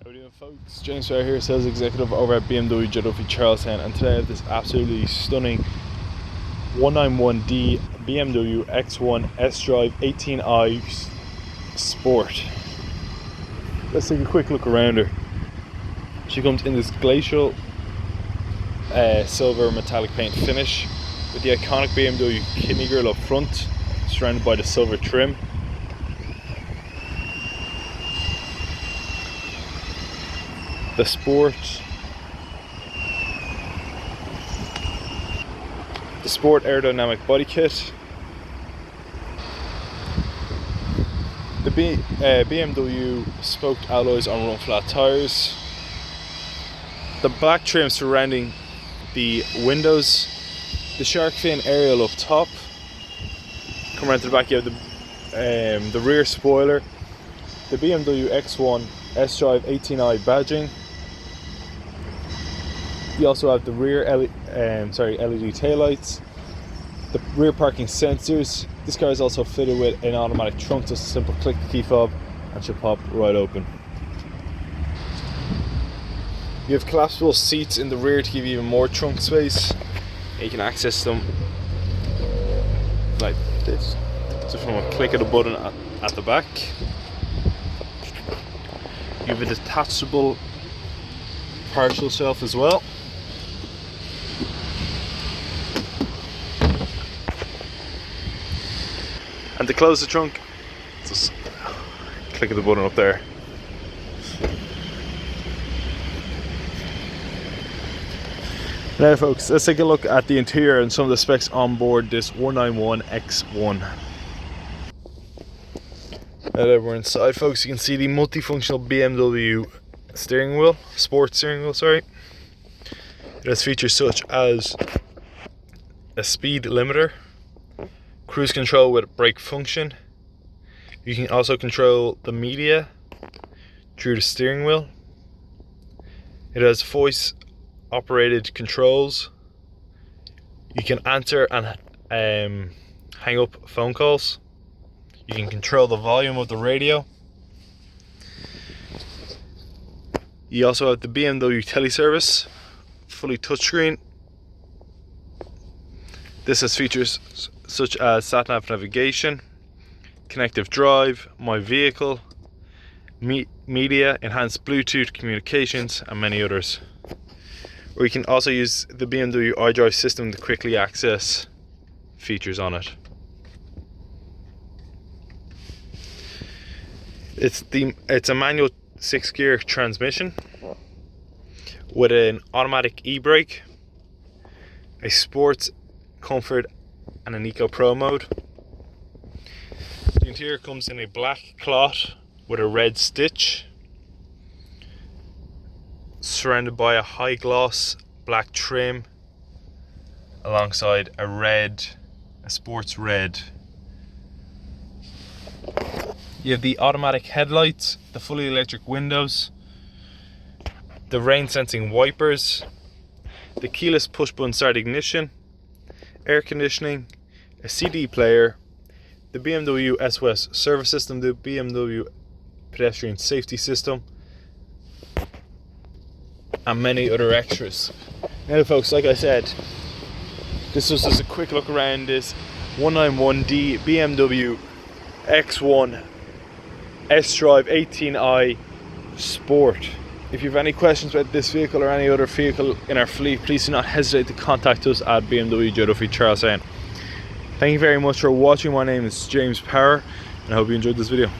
How are we doing, folks? James Fair here, sales executive over at BMW Joe Duffy Charlestown, and today I have this absolutely stunning 191D BMW X1 sDrive18i Sport. Let's take a quick look around her. She comes in this glacial silver metallic paint finish with the iconic BMW kidney grille up front, surrounded by the silver trim. The Sport aerodynamic body kit. The BMW spoked alloys on run flat tires. The black trim surrounding the windows. The shark fin aerial up top. Come around to the back, you have the rear spoiler. The BMW X1 sDrive18i badging. You also have the rear LED taillights, the rear parking sensors. This car is also fitted with an automatic trunk, just a simple click the key fob and should pop right open. You have collapsible seats in the rear to give you even more trunk space. You can access them like this, just from a click of the button at the back. You have a detachable partial shelf as well. And to close the trunk, just click of the button up there. Now folks, let's take a look at the interior and some of the specs on board this 191X1. Now that we're inside, folks, you can see the multifunctional BMW steering wheel, sports steering wheel, sorry. It has features such as a speed limiter, cruise control with brake function. You can also control the media through the steering wheel. It has voice operated controls. You can answer and hang up phone calls. You can control the volume of the radio. You also have the BMW teleservice, fully touchscreen. This has features such as sat-nav navigation, connective drive, my vehicle, media, enhanced Bluetooth communications, and many others. Or you can also use the BMW iDrive system to quickly access features on it. It's a manual 6-gear transmission with an automatic e-brake, a sports, comfort, and an eco pro mode. The interior comes in a black cloth with a red stitch, surrounded by a high gloss black trim alongside a sports red. You have the automatic headlights, the fully electric windows, the rain sensing wipers, the keyless push button start ignition, air conditioning, a CD player, the BMW SOS service system, the BMW pedestrian safety system, and many other extras. Now folks, like I said, this was just a quick look around this 191D BMW X1 sDrive18i Sport. If you have any questions about this vehicle or any other vehicle in our fleet, please do not hesitate to contact us at BMW Joe Duffy Charlestown. Thank you very much for watching. My name is James Power, and I hope you enjoyed this video.